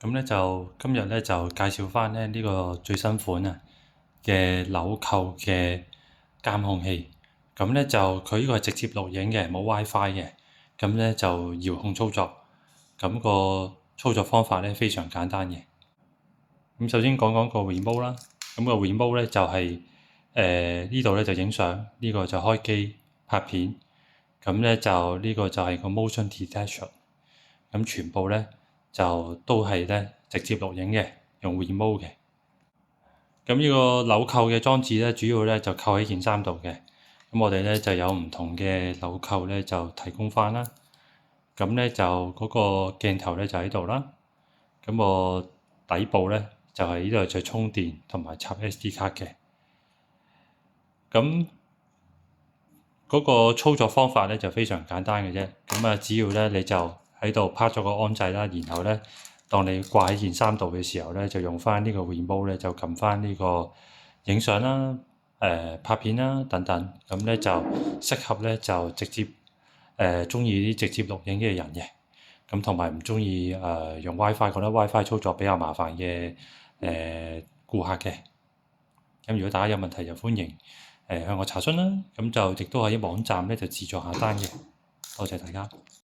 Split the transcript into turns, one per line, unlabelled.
咁咧就今日咧就介紹翻咧呢個最新款嘅紐扣嘅監控器。咁咧就佢呢個係直接錄影嘅，冇 WiFi 嘅。咁咧就遙控操作。咁個操作方法咧非常簡單嘅。咁首先講講個 remote 啦。咁個 remote 咧就係呢度咧就影相，呢個就開機拍片。咁咧就呢個就係個 motion detection。咁全部咧就都係咧直接錄影嘅，用 remote 嘅。咁呢個紐扣嘅裝置咧，主要咧就扣喺件衫度嘅。咁我哋咧就有唔同嘅紐扣咧，就提供翻啦。咁咧就嗰個鏡頭咧就喺度啦。咁個底部咧就係呢度就充電同埋插 SD 卡嘅。咁嗰個操作方法咧就非常簡單嘅啫。咁只要咧你就喺度拍咗個安掣啦，然後咧當你掛喺件衫度嘅時候咧，就用翻呢個 remote 咧就撳翻呢個影相啦、拍片啦等等。咁咧就適合咧就直接中意啲直接錄影嘅人嘅。咁同埋唔中意用 WiFi，覺得 WiFi 操作比較麻煩嘅顧客嘅。咁如果大家有問題就歡迎向我查詢啦。咁就亦都喺網站咧就自助下單嘅。多謝大家。